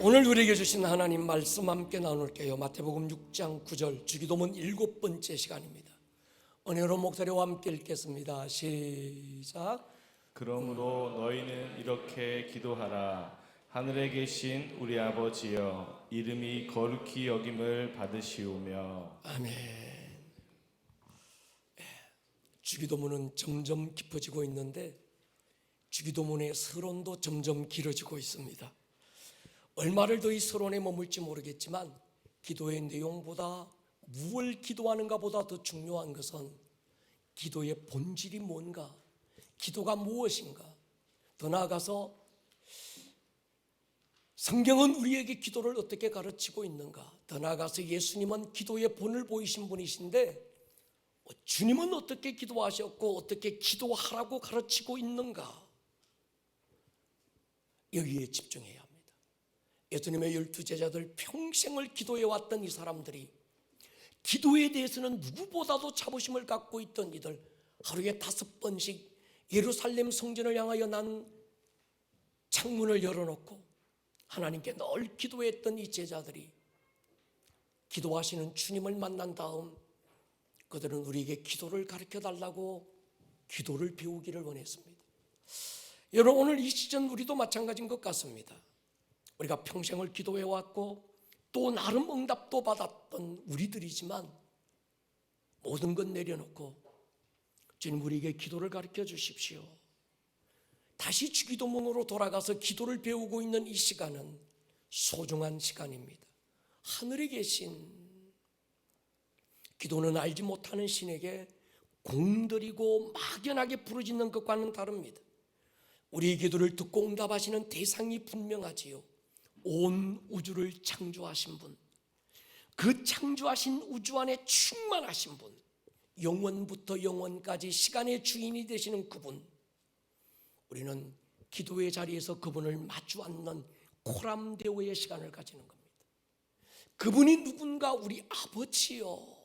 오늘 우리에게 주신 하나님 말씀 함께 나눌게요. 마태복음 6장 9절 주기도문 7번째 시간입니다. 은혜로 목소리와 함께 읽겠습니다. 시작. 그러므로 너희는 이렇게 기도하라. 하늘에 계신 우리 아버지여, 이름이 거룩히 여김을 받으시오며. 아멘. 주기도문은 점점 깊어지고 있는데 주기도문의 서론도 점점 길어지고 있습니다. 얼마를 더 이 서론에 머물지 모르겠지만 기도의 내용보다 무엇을 기도하는가 보다 더 중요한 것은 기도의 본질이 뭔가, 기도가 무엇인가, 더 나아가서 성경은 우리에게 기도를 어떻게 가르치고 있는가, 더 나아가서 예수님은 기도의 본을 보이신 분이신데 주님은 어떻게 기도하셨고 어떻게 기도하라고 가르치고 있는가, 여기에 집중해야 합니다. 예수님의 12제자들 평생을 기도해왔던 이 사람들이 기도에 대해서는 누구보다도 자부심을 갖고 있던 이들, 하루에 5번씩 예루살렘 성전을 향하여 난 창문을 열어놓고 하나님께 늘 기도했던 이 제자들이 기도하시는 주님을 만난 다음 그들은 우리에게 기도를 가르쳐달라고 기도를 배우기를 원했습니다. 여러분, 오늘 이 시즌 우리도 마찬가지인 것 같습니다. 우리가 평생을 기도해왔고 또 나름 응답도 받았던 우리들이지만 모든 것 내려놓고 주님 우리에게 기도를 가르쳐 주십시오. 다시 주기도문으로 돌아가서 기도를 배우고 있는 이 시간은 소중한 시간입니다. 하늘에 계신, 기도는 알지 못하는 신에게 공들이고 막연하게 부르짖는 것과는 다릅니다. 우리의 기도를 듣고 응답하시는 대상이 분명하지요. 온 우주를 창조하신 분, 그 창조하신 우주 안에 충만하신 분, 영원부터 영원까지 시간의 주인이 되시는 그분, 우리는 기도의 자리에서 그분을 마주 앉는 코람데오의 시간을 가지는 겁니다. 그분이 누군가? 우리 아버지요.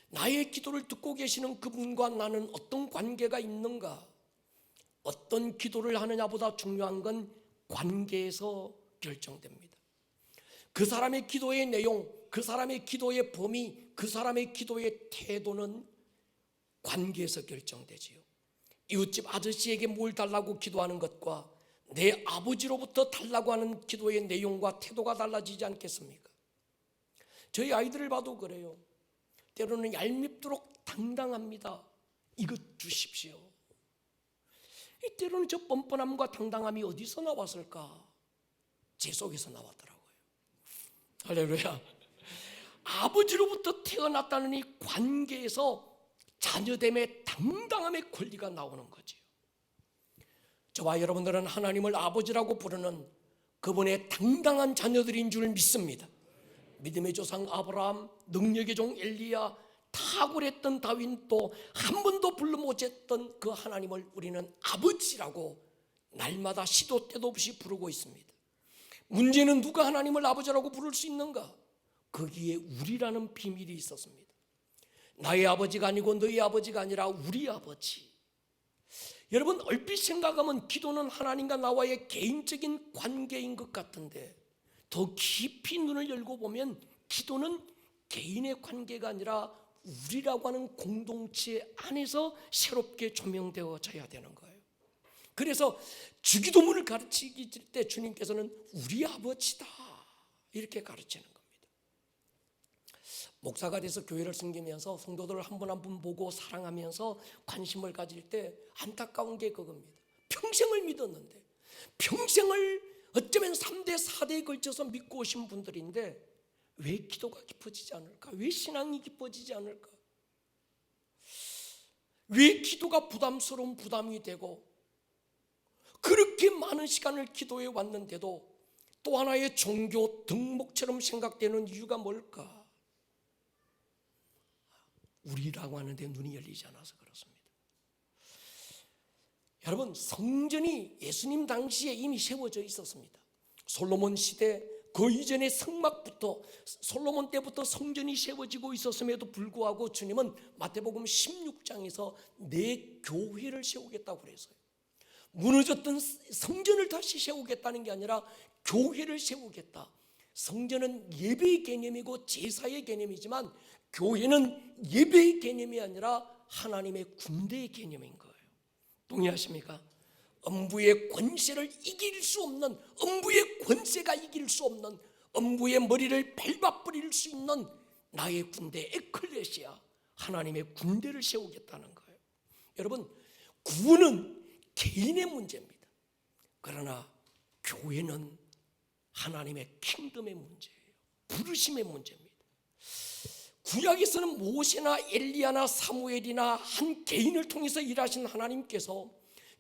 나의 기도를 듣고 계시는 그분과 나는 어떤 관계가 있는가? 어떤 기도를 하느냐보다 중요한 건 관계에서 결정됩니다. 그 사람의 기도의 내용, 그 사람의 기도의 범위, 그 사람의 기도의 태도는 관계에서 결정되지요. 이웃집 아저씨에게 뭘 달라고 기도하는 것과 내 아버지로부터 달라고 하는 기도의 내용과 태도가 달라지지 않겠습니까? 저희 아이들을 봐도 그래요. 때로는 얄밉도록 당당합니다. 이것 주십시오. 때로는 저 뻔뻔함과 당당함이 어디서 나왔을까? 제 속에서 나왔더라고요. 할렐루야. 아버지로부터 태어났다는 이 관계에서 자녀됨의 당당함의 권리가 나오는 거지요. 저와 여러분들은 하나님을 아버지라고 부르는 그분의 당당한 자녀들인 줄 믿습니다. 믿음의 조상 아브라함, 능력의 종 엘리야, 탁월했던 다윗도 한 번도 불러 못했던 그 하나님을 우리는 아버지라고 날마다 시도 때도 없이 부르고 있습니다. 문제는 누가 하나님을 아버지라고 부를 수 있는가? 거기에 우리라는 비밀이 있었습니다. 나의 아버지가 아니고 너의 아버지가 아니라 우리 아버지. 여러분, 얼핏 생각하면 기도는 하나님과 나와의 개인적인 관계인 것 같은데 더 깊이 눈을 열고 보면 기도는 개인의 관계가 아니라 우리라고 하는 공동체 안에서 새롭게 조명되어져야 되는 거예요. 그래서 주기도문을 가르치기 때 주님께서는 우리 아버지다 이렇게 가르치는 겁니다. 목사가 돼서 교회를 섬기면서 성도들을 한 분 한 분 보고 사랑하면서 관심을 가질 때 안타까운 게 그겁니다. 평생을 믿었는데, 평생을 어쩌면 3대 4대에 걸쳐서 믿고 오신 분들인데 왜 기도가 깊어지지 않을까? 왜 신앙이 깊어지지 않을까? 왜 기도가 부담스러운 부담이 되고 그렇게 많은 시간을 기도해 왔는데도 또 하나의 종교 덕목처럼 생각되는 이유가 뭘까? 우리라고 하는데 눈이 열리지 않아서 그렇습니다. 여러분, 성전이 예수님 당시에 이미 세워져 있었습니다. 솔로몬 시대 그 이전의 성막부터, 솔로몬 때부터 성전이 세워지고 있었음에도 불구하고 주님은 마태복음 16장에서 내 교회를 세우겠다고 그랬어요. 무너졌던 성전을 다시 세우겠다는 게 아니라 교회를 세우겠다. 성전은 예배의 개념이고 제사의 개념이지만 교회는 예배의 개념이 아니라 하나님의 군대의 개념인 거예요. 동의하십니까? 음부의 권세를 이길 수 없는, 음부의 권세가 이길 수 없는, 음부의 머리를 밟아버릴 수 있는 나의 군대 에클레시아, 하나님의 군대를 세우겠다는 거예요. 여러분, 구원은 개인의 문제입니다. 그러나 교회는 하나님의 킹덤의 문제예요. 부르심의 문제입니다. 구약에서는 모세나 엘리야나 사무엘이나 한 개인을 통해서 일하신 하나님께서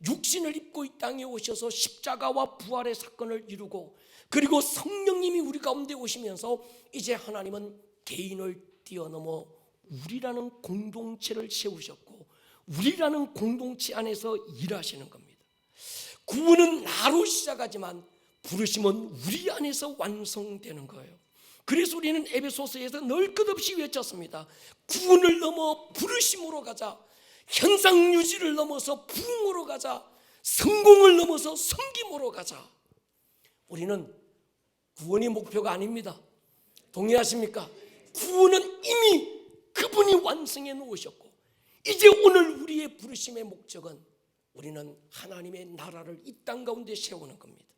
육신을 입고 이 땅에 오셔서 십자가와 부활의 사건을 이루고, 그리고 성령님이 우리 가운데 오시면서 이제 하나님은 개인을 뛰어넘어 우리라는 공동체를 세우셨고 우리라는 공동체 안에서 일하시는 겁니다. 구원은 나로 시작하지만 부르심은 우리 안에서 완성되는 거예요. 그래서 우리는 에베소서에서 늘 끝없이 외쳤습니다. 구원을 넘어 부르심으로 가자. 현상 유지를 넘어서 부흥으로 가자. 성공을 넘어서 섬김으로 가자. 우리는 구원이 목표가 아닙니다. 동의하십니까? 구원은 이미 그분이 완성해 놓으셨고, 이제 오늘 우리의 부르심의 목적은 우리는 하나님의 나라를 이 땅 가운데 세우는 겁니다.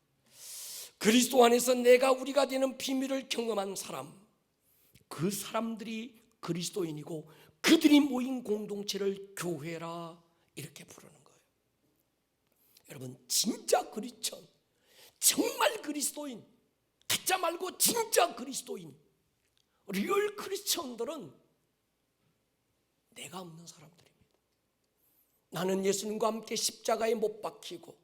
그리스도 안에서 내가 우리가 되는 비밀을 경험한 사람, 그 사람들이 그리스도인이고 그들이 모인 공동체를 교회라 이렇게 부르는 거예요. 여러분, 진짜 그리스천, 정말 그리스도인, 가짜 말고 진짜 그리스도인, 리얼 크리스천들은 내가 없는 사람들입니다. 나는 예수님과 함께 십자가에 못 박히고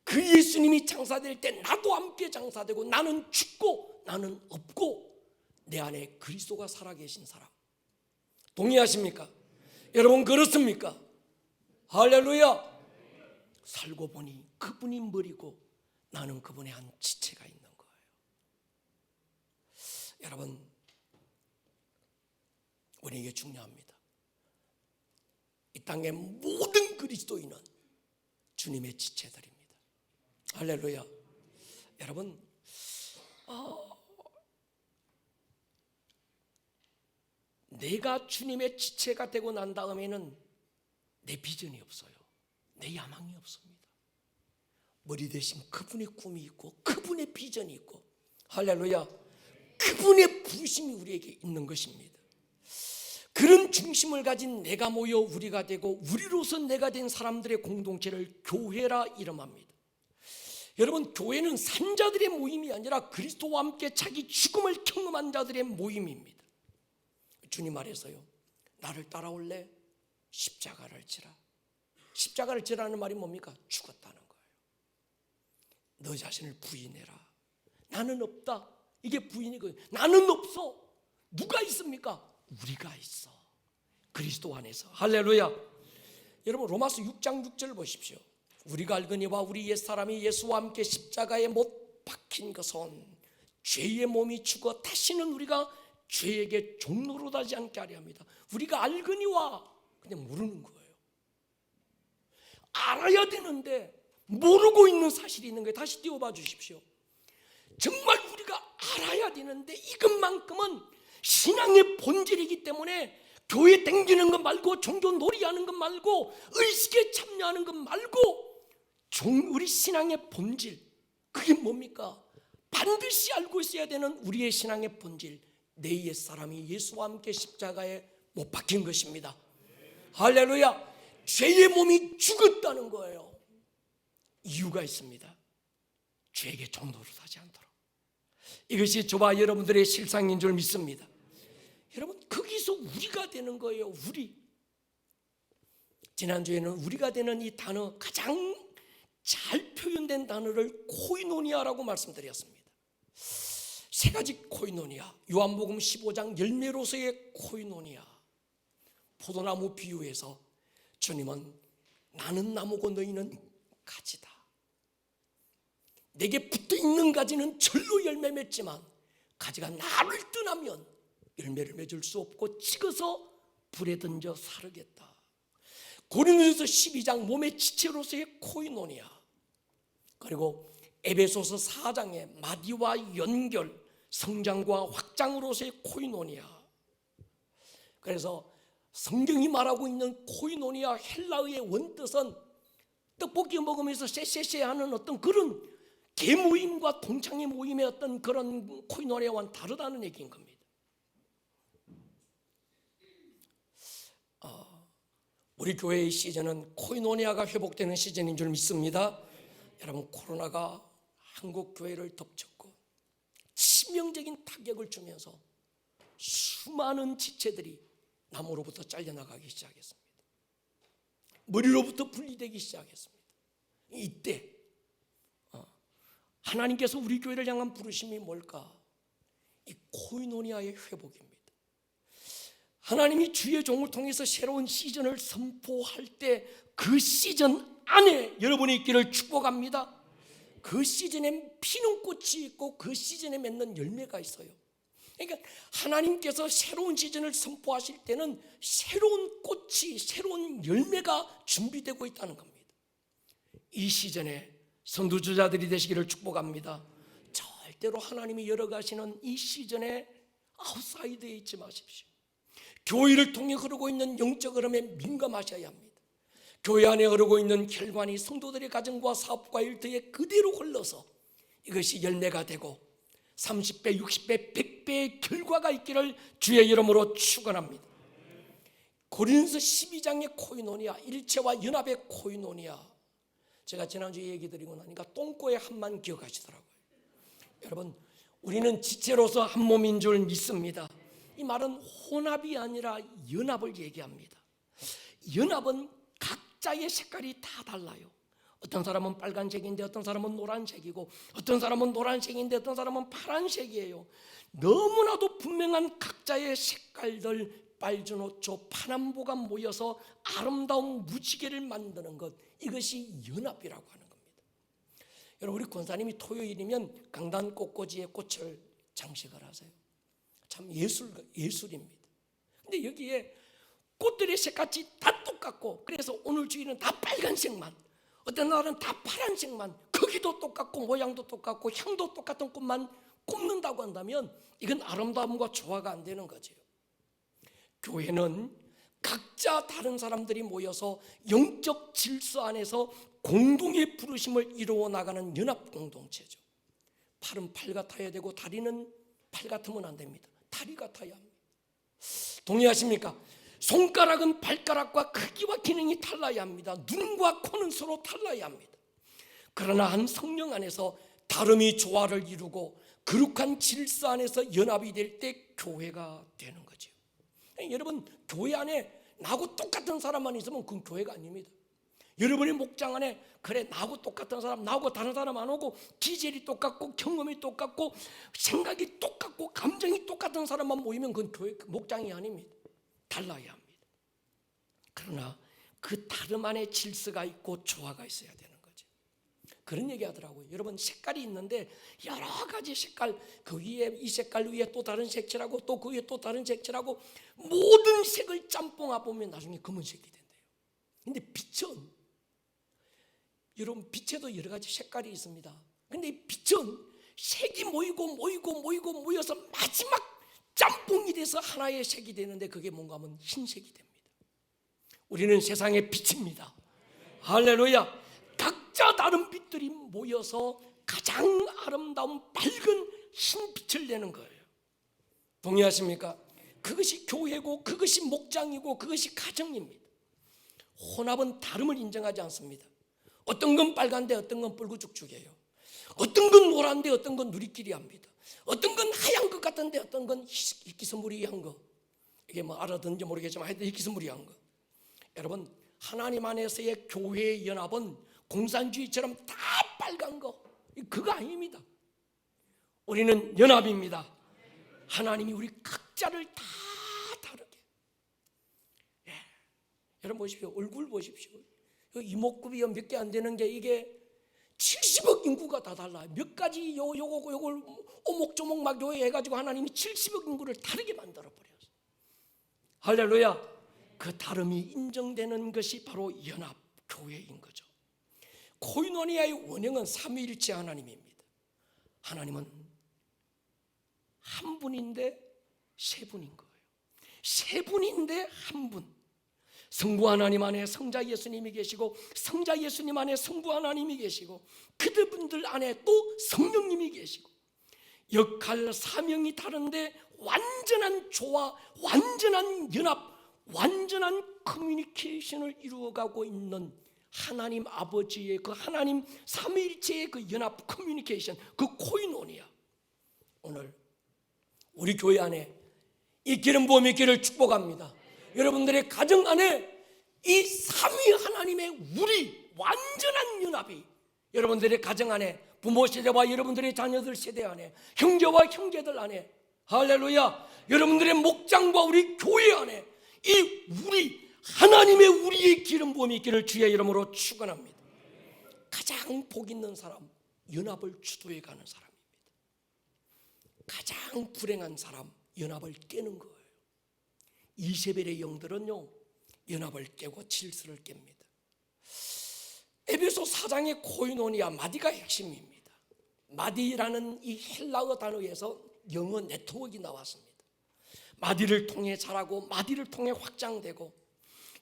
그 예수님이 장사될 때 나도 함께 장사되고, 나는 죽고 나는 없고 내 안에 그리스도가 살아계신 사람. 동의하십니까? 여러분, 그렇습니까? 할렐루야. 살고 보니 그분이 머리고 나는 그분의 한 지체가 있는 거예요. 여러분, 우리에게 중요합니다. 이 땅의 모든 그리스도인은 주님의 지체들입니다. 할렐루야. 여러분, 내가 주님의 지체가 되고 난 다음에는 내 비전이 없어요. 내 야망이 없습니다. 머리 대신 그분의 꿈이 있고 그분의 비전이 있고, 할렐루야, 그분의 부르심이 우리에게 있는 것입니다. 그런 중심을 가진 내가 모여 우리가 되고 우리로서 내가 된 사람들의 공동체를 교회라 이름합니다. 여러분, 교회는 산자들의 모임이 아니라 그리스도와 함께 자기 죽음을 경험한 자들의 모임입니다. 주님 말해서요, 나를 따라올래? 십자가를 지라. 십자가를 지라는 말이 뭡니까? 죽었다는 거예요. 너 자신을 부인해라. 나는 없다. 이게 부인이거든요. 나는 없어. 누가 있습니까? 우리가 있어. 그리스도 안에서. 할렐루야. 여러분, 로마서 6장 6절 보십시오. 우리가 알거니와 우리 옛사람이 예수와 함께 십자가에 못 박힌 것은 죄의 몸이 죽어 다시는 우리가 죄에게 종로로 하지 않게 하려 합니다. 우리가 알거니와 그냥 모르는 거예요. 알아야 되는데 모르고 있는 사실이 있는 거예요. 다시 띄워봐 주십시오. 정말 우리가 알아야 되는데 이것만큼은 신앙의 본질이기 때문에 교회 댕기는 것 말고, 종교 놀이하는 것 말고, 의식에 참여하는 것 말고, 우리 신앙의 본질, 그게 뭡니까? 반드시 알고 있어야 되는 우리의 신앙의 본질, 내 옛사람이 예수와 함께 십자가에 못 박힌 것입니다. 할렐루야. 죄의 몸이 죽었다는 거예요. 이유가 있습니다. 죄에게 종로로 하지 않도록. 이것이 저와 여러분들의 실상인 줄 믿습니다. 여러분, 거기서 우리가 되는 거예요. 우리. 지난주에는 우리가 되는 이 단어, 가장 잘 표현된 단어를 코이노니아라고 말씀드렸습니다. 세 가지 코이노니아. 요한복음 15장 열매로서의 코이노니아. 포도나무 비유에서 주님은 나는 나무고 너희는 가지다. 내게 붙어있는 가지는 절로 열매 맺지만 가지가 나를 떠나면 열매를 맺을 수 없고 찍어서 불에 던져 사르겠다. 고린도전서 12장 몸의 지체로서의 코이노니아. 그리고 에베소서 4장의 마디와 연결, 성장과 확장으로서의 코이노니아. 그래서 성경이 말하고 있는 코이노니아 헬라어의 원뜻은 떡볶이 먹으면서 쎄쎄쎄 하는 어떤 그런 개모임과 동창회 모임의 어떤 그런 코이노니아와는 다르다는 얘기인 겁니다. 우리 교회의 시즌은 코이노니아가 회복되는 시즌인 줄 믿습니다. 여러분, 코로나가 한국 교회를 덮쳤고 치명적인 타격을 주면서 수많은 지체들이 나무로부터 잘려나가기 시작했습니다. 머리로부터 분리되기 시작했습니다. 이때 하나님께서 우리 교회를 향한 부르심이 뭘까? 이 코이노니아의 회복입니다. 하나님이 주의 종을 통해서 새로운 시즌을 선포할 때 그 시즌 안에 여러분이 있기를 축복합니다. 그 시즌에 피는 꽃이 있고 그 시즌에 맺는 열매가 있어요. 그러니까 하나님께서 새로운 시즌을 선포하실 때는 새로운 꽃이, 새로운 열매가 준비되고 있다는 겁니다. 이 시즌에 선두주자들이 되시기를 축복합니다. 절대로 하나님이 열어가시는 이 시즌에 아웃사이드에 있지 마십시오. 교회를 통해 흐르고 있는 영적 흐름에 민감하셔야 합니다. 교회 안에 흐르고 있는 혈관이 성도들의 가정과 사업과 일터에 그대로 흘러서 이것이 열매가 되고 30배, 60배, 100배의 결과가 있기를 주의 이름으로 축원합니다. 고린도서 12장의 코이노니아, 일체와 연합의 코이노니아. 제가 지난주에 얘기 드리고 나니까 똥꼬의 한만 기억하시더라고요. 여러분, 우리는 지체로서 한 몸인 줄 믿습니다. 이 말은 혼합이 아니라 연합을 얘기합니다. 연합은 각자의 색깔이 다 달라요. 어떤 사람은 빨간색인데 어떤 사람은 노란색이고, 어떤 사람은 노란색인데 어떤 사람은 파란색이에요. 너무나도 분명한 각자의 색깔들, 빨주노초, 파남보가 모여서 아름다운 무지개를 만드는 것, 이것이 연합이라고 하는 겁니다. 여러분, 우리 권사님이 토요일이면 강단 꽃꽂이에 꽃을 장식을 하세요. 참 예술입니다. 근데 여기에 꽃들의 색깔이 다 똑같고, 그래서 오늘 주일은 다 빨간색만, 어떤 날은 다 파란색만, 크기도 똑같고 모양도 똑같고 향도 똑같은 꽃만 꼽는다고 한다면 이건 아름다움과 조화가 안 되는 거죠. 교회는 각자 다른 사람들이 모여서 영적 질서 안에서 공동의 부르심을 이루어 나가는 연합 공동체죠. 팔은 팔 같아야 되고 다리는 팔 같으면 안 됩니다. 다리 같아야 합니다. 동의하십니까? 손가락은 발가락과 크기와 기능이 달라야 합니다. 눈과 코는 서로 달라야 합니다. 그러나 한 성령 안에서 다름이 조화를 이루고 거룩한 질서 안에서 연합이 될 때 교회가 되는 거죠. 여러분, 교회 안에 나하고 똑같은 사람만 있으면 그건 교회가 아닙니다. 여러분의 목장 안에 그래 나하고 똑같은 사람, 나하고 다른 사람 안 오고 기질이 똑같고 경험이 똑같고 생각이 똑같고 감정이 똑같은 사람만 모이면 그건 교회 목장이 아닙니다. 달라야 합니다. 그러나 그 다름 안에 질서가 있고 조화가 있어야 되는 거죠. 그런 얘기 하더라고요. 여러분, 색깔이 있는데 여러 가지 색깔, 그 위에 이 색깔 위에 또 다른 색칠하고 또 그 위에 또 다른 색칠하고 모든 색을 짬뽕아 보면 나중에 검은색이 된대요. 근데 빛은, 여러분, 빛에도 여러 가지 색깔이 있습니다. 근데 이 빛은 색이 모여서 마지막 짬뽕이 돼서 하나의 색이 되는데 그게 뭔가 하면 흰색이 됩니다. 우리는 세상의 빛입니다. 할렐루야. 각자 다른 빛들이 모여서 가장 아름다운 밝은 흰 빛을 내는 거예요. 동의하십니까? 그것이 교회고 그것이 목장이고 그것이 가정입니다. 혼합은 다름을 인정하지 않습니다. 어떤 건 빨간데 어떤 건 붉은죽죽이에요. 어떤 건 노란데 어떤 건 누리끼리합니다. 어떤 건 하얀 것 같은데 어떤 건 희귀스무리한 거. 이게 뭐 알아듣는지 모르겠지만 하여튼 희귀스무리한 거. 여러분, 하나님 안에서의 교회의 연합은 공산주의처럼 다 빨간 거, 그거 아닙니다. 우리는 연합입니다. 하나님이 우리 각자를 다 다르게. 예. 여러분 보십시오. 얼굴 보십시오. 이목구비 몇 개 안 되는 게 이게 70억 인구가 다 달라요. 몇 가지 요걸 오목조목 막 요해 해가지고 하나님이 70억 인구를 다르게 만들어 버렸어요. 할렐루야. 그 다름이 인정되는 것이 바로 연합 교회인 거죠. 코이노니아의 원형은 삼위일체 하나님입니다. 하나님은 한 분인데 세 분인 거예요. 세 분인데 한 분. 성부 하나님 안에 성자 예수님이 계시고, 성자 예수님 안에 성부 하나님이 계시고, 그들분들 안에 또 성령님이 계시고, 역할 사명이 다른데 완전한 조화, 완전한 연합, 완전한 커뮤니케이션을 이루어가고 있는 하나님 아버지의 그 하나님 삼위일체의 그 연합 커뮤니케이션, 그 코이노니아. 오늘 우리 교회 안에 이 기름 부음의 길을 축복합니다. 여러분들의 가정 안에 이 삼위 하나님의 우리 완전한 연합이, 여러분들의 가정 안에, 부모 세대와 여러분들의 자녀들 세대 안에, 형제와 형제들 안에, 할렐루야, 여러분들의 목장과 우리 교회 안에 이 우리 하나님의 우리의 기름 부음이 있기를 주의 이름으로 축원합니다. 가장 복 있는 사람, 연합을 주도해 가는 사람입니다. 가장 불행한 사람, 연합을 깨는 거예요. 이세벨의 영들은요, 연합을 깨고 질서를 깹니다. 에베소 4장의 코이노니아, 마디가 핵심입니다. 마디라는 이 헬라어 단어에서 영어 네트워크가 나왔습니다. 마디를 통해 자라고, 마디를 통해 확장되고,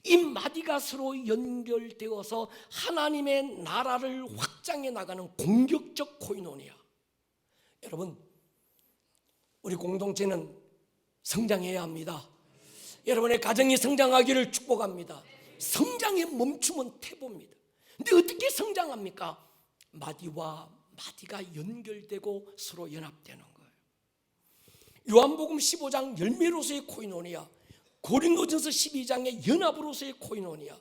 이 마디가 서로 연결되어서 하나님의 나라를 확장해 나가는 공격적 코이노니아. 여러분, 우리 공동체는 성장해야 합니다. 여러분의 가정이 성장하기를 축복합니다. 성장의 멈춤은 태보입니다. 근데 어떻게 성장합니까? 마디와 마디가 연결되고 서로 연합되는 거예요. 요한복음 15장 열매로서의 코이노니아, 고린도전서 12장의 연합으로서의 코이노니아,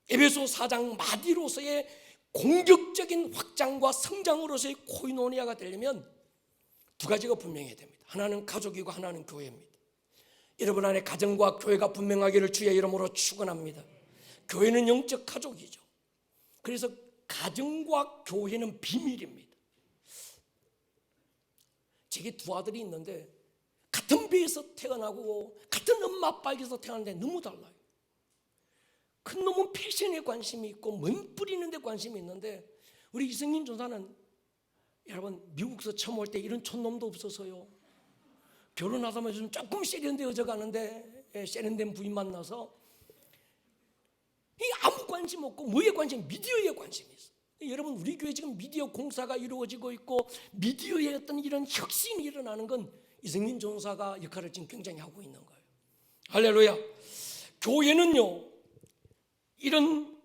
에베소 4장 마디로서의 공격적인 확장과 성장으로서의 코이노니아가 되려면 두 가지가 분명해야 됩니다. 하나는 가족이고 하나는 교회입니다. 여러분 안에 가정과 교회가 분명하기를 주의 이름으로 축원합니다. 교회는 영적 가족이죠. 그래서 가정과 교회는 비밀입니다. 제게 두 아들이 있는데 같은 배에서 태어나고 같은 엄마 아빠에게서 태어났는데 너무 달라요. 큰 놈은 패션에 관심이 있고 몸 뿌리는 데 관심이 있는데, 우리 이승민 전사는 여러분 미국에서 처음 올 때 이런 촌놈도 없어서요, 결혼하자마자 좀 조금 세련되어져 가는데, 세련된 부인 만나서 아무 관심 없고, 뭐에 관심? 미디어에 관심이 있어요. 여러분, 우리 교회 지금 미디어 공사가 이루어지고 있고 미디어의 어떤 이런 혁신이 일어나는 건 이승민 전사가 역할을 지금 굉장히 하고 있는 거예요. 할렐루야. 교회는요, 이런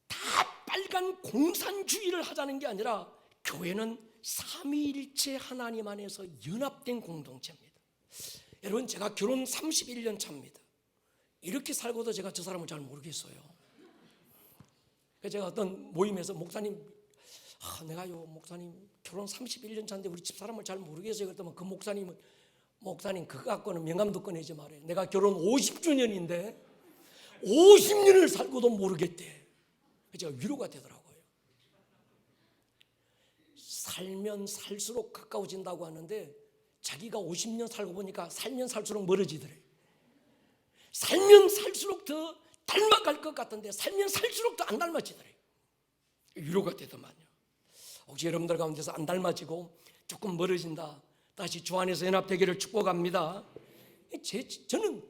다 빨간 공산주의를 하자는 게 아니라, 교회는 삼위일체 하나님 안에서 연합된 공동체입니다. 여러분, 제가 결혼 31년 차입니다. 이렇게 살고도 제가 저 사람을 잘 모르겠어요. 제가 어떤 모임에서 목사님, 내가요 목사님 결혼 31년 차인데 우리 집사람을 잘 모르겠어요. 그랬더니 그 목사님은, 목사님 그거 갖고는 명함도 꺼내지 말아요. 내가 결혼 50주년인데 50년을 살고도 모르겠대. 제가 위로가 되더라고요. 살면 살수록 가까워진다고 하는데, 자기가 50년 살고 보니까 살면 살수록 멀어지더래요. 살면 살수록 더 닮아갈 것 같은데 살면 살수록 더 안 닮아지더래요. 위로가 되더만요. 혹시 여러분들 가운데서 안 닮아지고 조금 멀어진다, 다시 주 안에서 연합되기를 축복합니다. 저는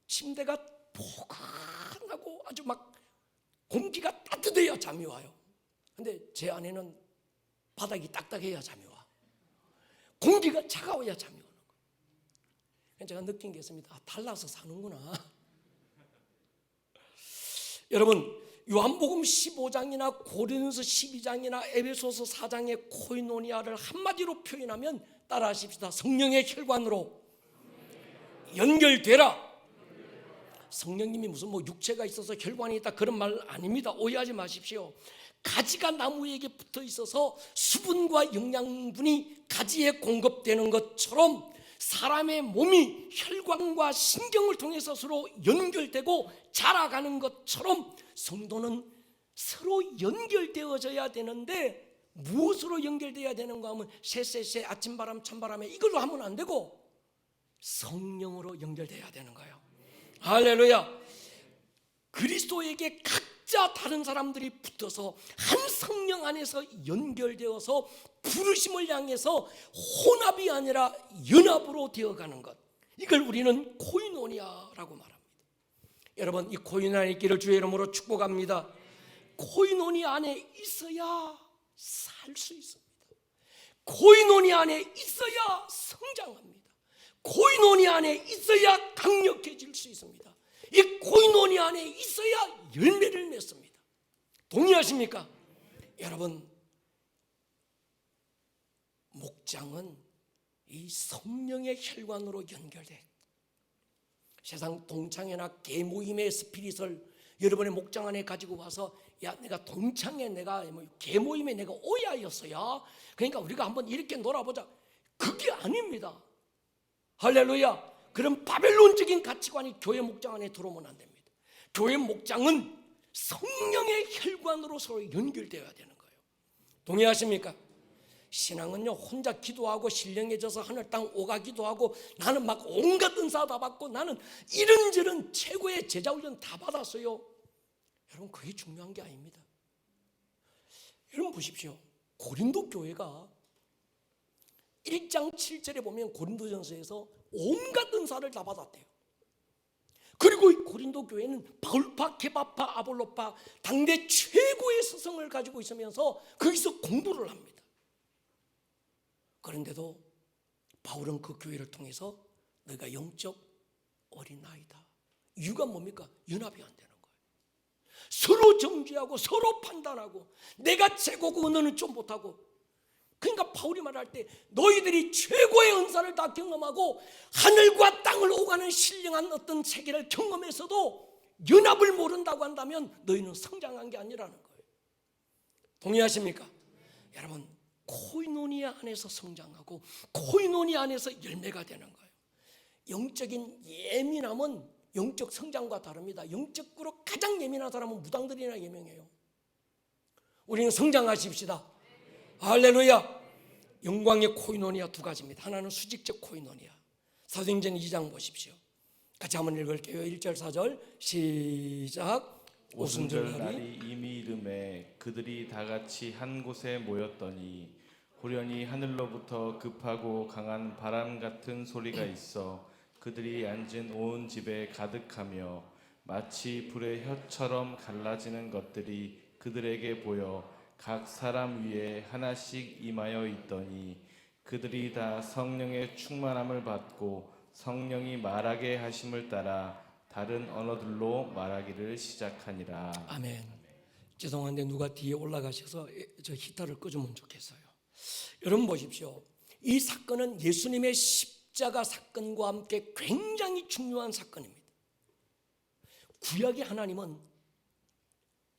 침대가 포근하고 아주 막 공기가 따뜻해야 잠이 와요. 근데 제 아내는 바닥이 딱딱해야 잠이 와. 공기가 차가워야 잠이 오는 거예요. 제가 느낀 게 있습니다. 달라서 사는구나. 여러분, 요한복음 15장이나 고린도서 12장이나 에베소서 4장의 코이노니아를 한마디로 표현하면 따라하십시다. 성령의 혈관으로 연결되라. 성령님이 무슨 육체가 있어서 혈관이 있다 그런 말 아닙니다. 오해하지 마십시오. 가지가 나무에게 붙어 있어서 수분과 영양분이 가지에 공급되는 것처럼 사람의 몸이 혈관과 신경을 통해서 서로 연결되고 자라가는 것처럼 성도는 서로 연결되어져야 되는데, 무엇으로 연결되어야 되는가 하면 쎄쎄쎄 아침바람 찬바람에 이걸로 하면 안 되고 성령으로 연결되어야 되는 거예요. 할렐루야. 그리스도에게 각자 다른 사람들이 붙어서 한 성령 안에서 연결되어서 부르심을 향해서 혼합이 아니라 연합으로 되어가는 것, 이걸 우리는 코이노니아라고 말합니다. 여러분, 이 코이노니아의 있기를 주의 이름으로 축복합니다. 코이노니아 안에 있어야 살 수 있습니다. 코이노니아 안에 있어야 성장합니다. 코이노니아 안에 있어야 강력해질 수 있습니다. 이 코이노니아 안에 있어야 열매를 맺습니다. 동의하십니까? 여러분, 목장은 이 성령의 혈관으로 연결돼. 세상 동창회나 개모임의 스피릿을 여러분의 목장 안에 가지고 와서, 야, 내가 동창회, 내가 개모임에 내가 오야였어요, 그러니까 우리가 한번 이렇게 놀아보자, 그게 아닙니다. 할렐루야. 그런 바벨론적인 가치관이 교회 목장 안에 들어오면 안 됩니다. 교회 목장은 성령의 혈관으로 서로 연결되어야 되는 거예요. 동의하십니까? 신앙은요, 혼자 기도하고 신령해져서 하늘 땅 오가기도 하고, 나는 막 온갖 은사 다 받고, 나는 이런저런 최고의 제자훈련 다 받았어요. 여러분, 그게 중요한 게 아닙니다. 여러분 보십시오. 고린도 교회가 1장 7절에 보면 고린도전서에서 온갖 은사를 다 받았대요. 그리고 이 고린도 교회는 바울파, 케바파, 아볼로파 당대 최고의 스승을 가지고 있으면서 거기서 공부를 합니다. 그런데도 바울은 그 교회를 통해서 너희가 영적 어린아이다. 이유가 뭡니까? 연합이 안 되는 거예요. 서로 정죄하고 서로 판단하고, 내가 최고고 너는 좀 못하고. 그러니까 바울이 말할 때 너희들이 최고의 은사를 다 경험하고 하늘과 땅을 오가는 신령한 어떤 세계를 경험해서도 연합을 모른다고 한다면 너희는 성장한 게 아니라는 거예요. 동의하십니까? 여러분, 코이노니아 안에서 성장하고 코이노니아 안에서 열매가 되는 거예요. 영적인 예민함은 영적 성장과 다릅니다. 영적으로 가장 예민한 사람은 무당들이나 예명해요. 우리는 성장하십시다. 할렐루야. 영광의 코이노니아 두 가지입니다. 하나는 수직적 코이노니아. 사도행전 2장 보십시오. 같이 한번 읽을게요. 1절 4절 시작. 오순절 날이 이미 이름에 그들이 다 같이 한 곳에 모였더니 호련히 하늘로부터 급하고 강한 바람 같은 소리가 있어 그들이 앉은 온 집에 가득하며 마치 불의 혀처럼 갈라지는 것들이 그들에게 보여 각 사람 위에 하나씩 임하여 있더니 그들이 다 성령의 충만함을 받고 성령이 말하게 하심을 따라 다른 언어들로 말하기를 시작하니라. 아멘. 죄송한데 누가 뒤에 올라가셔서 저 히터를 끄주면 좋겠어요. 여러분 보십시오. 이 사건은 예수님의 십자가 사건과 함께 굉장히 중요한 사건입니다. 구약의 하나님은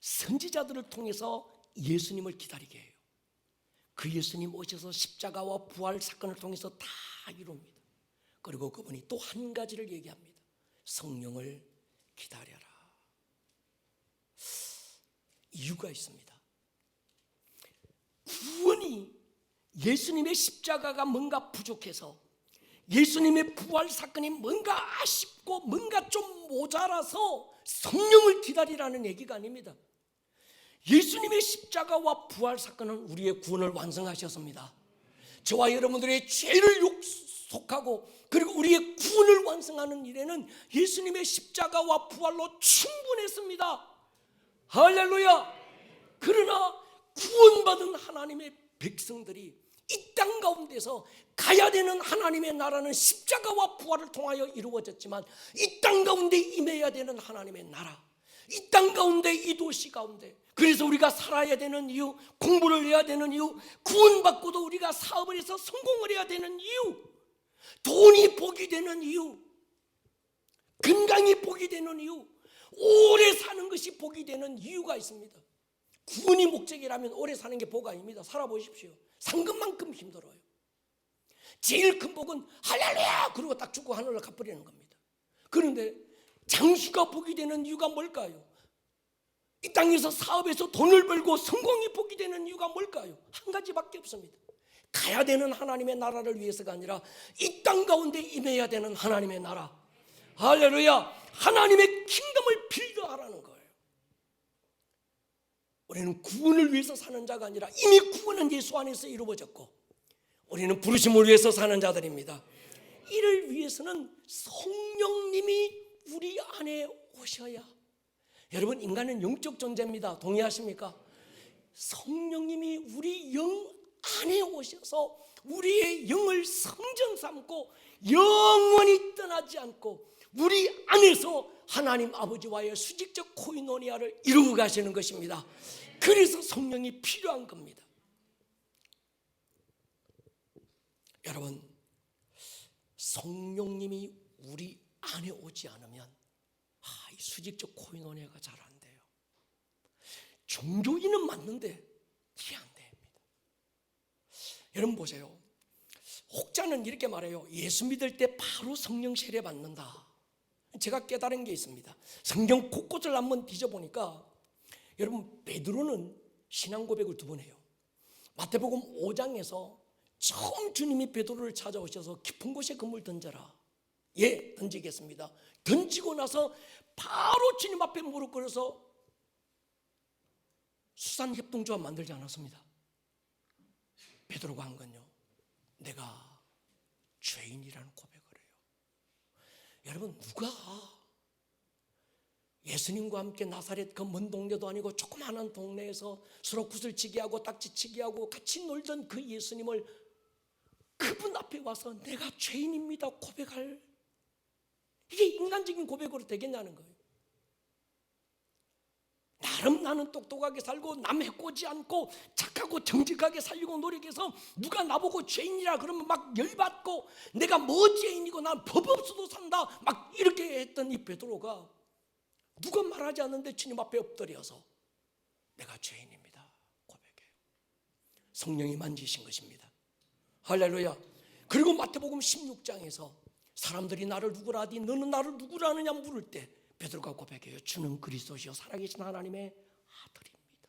선지자들을 통해서 예수님을 기다리게 해요. 그 예수님 오셔서 십자가와 부활 사건을 통해서 다 이룹니다. 그리고 그분이 또 한 가지를 얘기합니다. 성령을 기다려라. 이유가 있습니다. 구원이, 예수님의 십자가가 뭔가 부족해서, 예수님의 부활 사건이 뭔가 아쉽고 뭔가 좀 모자라서 성령을 기다리라는 얘기가 아닙니다. 예수님의 십자가와 부활 사건은 우리의 구원을 완성하셨습니다. 저와 여러분들의 죄를 속하고 그리고 우리의 구원을 완성하는 일에는 예수님의 십자가와 부활로 충분했습니다. 할렐루야. 그러나 구원받은 하나님의 백성들이 이 땅 가운데서 가야 되는 하나님의 나라는 십자가와 부활을 통하여 이루어졌지만, 이 땅 가운데 임해야 되는 하나님의 나라, 이 땅 가운데, 이 도시 가운데, 그래서 우리가 살아야 되는 이유, 공부를 해야 되는 이유, 구원받고도 우리가 사업을 해서 성공을 해야 되는 이유, 돈이 복이 되는 이유, 건강이 복이 되는 이유, 오래 사는 것이 복이 되는 이유가 있습니다. 구원이 목적이라면 오래 사는 게 복 아닙니다. 살아보십시오. 상급만큼 힘들어요. 제일 큰 복은 할렐루야 그리고 딱 죽고 하늘로 가버리는 겁니다. 그런데 장수가 복이 되는 이유가 뭘까요? 이 땅에서 사업에서 돈을 벌고 성공이 복이 되는 이유가 뭘까요? 한 가지밖에 없습니다. 가야 되는 하나님의 나라를 위해서가 아니라 이 땅 가운데 임해야 되는 하나님의 나라, 할렐루야, 하나님의 킹덤을 빌드하라는 거예요. 우리는 구원을 위해서 사는 자가 아니라 이미 구원은 예수 안에서 이루어졌고 우리는 부르심을 위해서 사는 자들입니다. 이를 위해서는 성령님이 우리 안에 오셔야. 여러분, 인간은 영적 존재입니다. 동의하십니까? 성령님이 우리 영 안에 오셔서 우리의 영을 성전 삼고 영원히 떠나지 않고 우리 안에서 하나님 아버지와의 수직적 코이노니아를 이루어 가시는 것입니다. 그래서 성령이 필요한 겁니다. 여러분, 성령님이 우리 안에 오지 않으면 이 수직적 코이노니아가 잘 안 돼요. 종교인은 맞는데 이해 안 됩니다. 여러분 보세요. 혹자는 이렇게 말해요. 예수 믿을 때 바로 성령 세례 받는다. 제가 깨달은 게 있습니다. 성경 곳곳을 한번 뒤져보니까 여러분, 베드로는 신앙 고백을 2번 해요. 마태복음 5장에서 처음 주님이 베드로를 찾아오셔서 깊은 곳에 그물 던져라. 예, 던지겠습니다. 던지고 나서 바로 주님 앞에 무릎 꿇어서 수산협동조합 만들지 않았습니다. 베드로가 한 건요, 내가 죄인이라는 고백을 해요. 여러분, 누가 예수님과 함께 나사렛 그 먼 동네도 아니고 조그마한 동네에서 서로 구슬치기 하고 딱지치기 하고 같이 놀던 그 예수님을 그분 앞에 와서 내가 죄인입니다 고백할, 이게 인간적인 고백으로 되겠냐는 거예요. 나름 나는 똑똑하게 살고 남 해코지 않고 착하고 정직하게 살려고 노력해서 누가 나보고 죄인이라 그러면 막 열받고 내가 뭐 죄인이고 난 법 없어도 산다 막 이렇게 했던 이 베드로가 누가 말하지 않는데 주님 앞에 엎드려서 내가 죄인입니다 고백해요. 성령이 만지신 것입니다. 할렐루야. 그리고 마태복음 16장에서 사람들이 나를 누구라 하디 너는 나를 누구라 하느냐 물을 때 베드로가 고백해요. 주는 그리스도시요 살아계신 하나님의 아들입니다.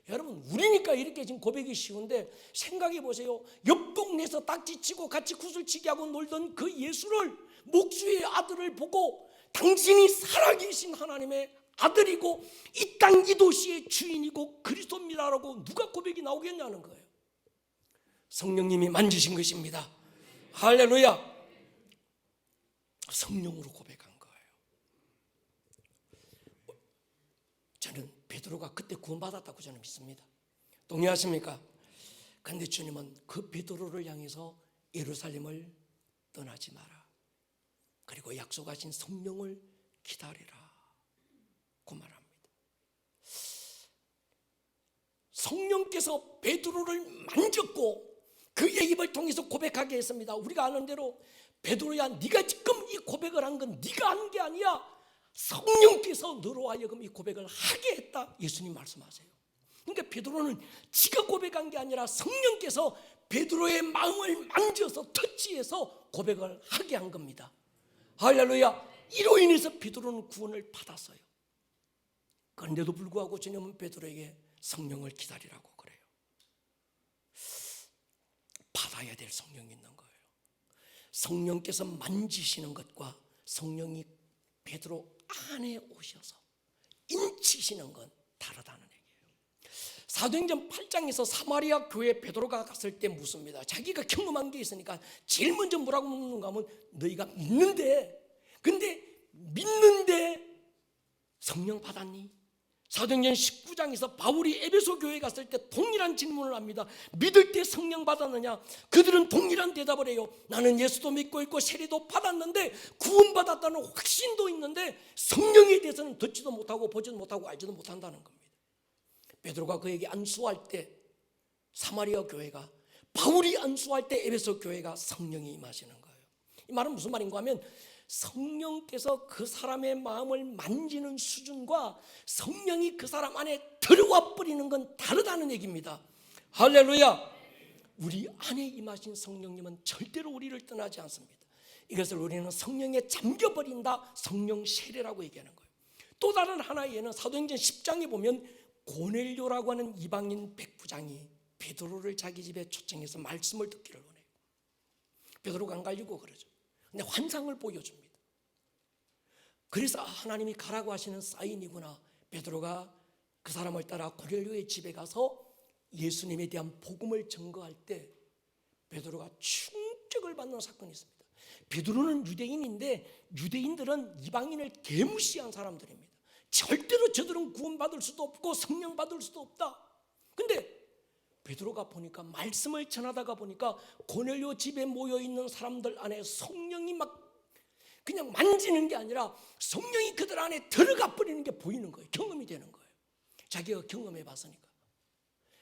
여러분, 우리니까 이렇게 지금 고백이 쉬운데 생각해 보세요. 옆 동네에서 딱지치고 같이 구슬치기 하고 놀던 그 예수를, 목수의 아들을 보고 당신이 살아계신 하나님의 아들이고 이 땅 이 도시의 주인이고 그리스도입니다라고 누가 고백이 나오겠냐는 거예요. 성령님이 만지신 것입니다. 할렐루야. 성령으로 고백한 거예요. 저는 베드로가 그때 구원받았다고 저는 믿습니다. 동의하십니까? 그런데 주님은 그 베드로를 향해서 예루살렘을 떠나지 마라. 그리고 약속하신 성령을 기다리라. 그 말합니다. 성령께서 베드로를 만졌고 그의 입을 통해서 고백하게 했습니다. 우리가 아는 대로 베드로야, 네가 지금 이 고백을 한 건 네가 한 게 아니야. 성령께서 너로 하여금 이 고백을 하게 했다. 예수님 말씀하세요. 그러니까 베드로는 지가 고백한 게 아니라 성령께서 베드로의 마음을 만져서 터치해서 고백을 하게 한 겁니다. 할렐루야. 이로 인해서 베드로는 구원을 받았어요. 그런데도 불구하고 주님은 베드로에게 성령을 기다리라고 그래요. 받아야 될 성령이 있는 거예요. 성령께서 만지시는 것과 성령이 베드로 안에 오셔서 인치시는 건 다르다는 얘기예요. 사도행전 8장에서 사마리아 교회 베드로가 갔을 때 묻습니다. 자기가 경험한 게 있으니까 제일 먼저 뭐라고 묻는가 하면 너희가 근데 믿는데 성령 받았니? 사도행전 19장에서 바울이 에베소 교회에 갔을 때 동일한 질문을 합니다. 믿을 때 성령 받았느냐? 그들은 동일한 대답을 해요. 나는 예수도 믿고 있고 세례도 받았는데 구원받았다는 확신도 있는데 성령에 대해서는 듣지도 못하고 보지도 못하고 알지도 못한다는 겁니다. 베드로가 그에게 안수할 때 사마리아 교회가, 바울이 안수할 때 에베소 교회가 성령이 임하시는 거예요. 이 말은 무슨 말인가 하면 성령께서 그 사람의 마음을 만지는 수준과 성령이 그 사람 안에 들어와 버리는 건 다르다는 얘기입니다. 할렐루야. 우리 안에 임하신 성령님은 절대로 우리를 떠나지 않습니다. 이것을 우리는 성령에 잠겨버린다, 성령 세례라고 얘기하는 거예요. 또 다른 하나의 예는 사도행전 10장에 보면 고넬료라고 하는 이방인 백부장이 베드로를 자기 집에 초청해서 말씀을 듣기를 원해요. 베드로가 안 가려고 그러죠. 근데 환상을 보여줍니다. 그래서 하나님이 가라고 하시는 사인이구나. 베드로가 그 사람을 따라 고넬료의 집에 가서 예수님에 대한 복음을 증거할 때 베드로가 충격을 받는 사건이 있습니다. 베드로는 유대인인데 유대인들은 이방인을 개무시한 사람들입니다. 절대로 저들은 구원받을 수도 없고 성령 받을 수도 없다. 근데 베드로가 보니까 말씀을 전하다가 보니까 고넬료 집에 모여있는 사람들 안에 성령이 막 그냥 만지는 게 아니라 성령이 그들 안에 들어가 버리는 게 보이는 거예요. 경험이 되는 거예요. 자기가 경험해 봤으니까.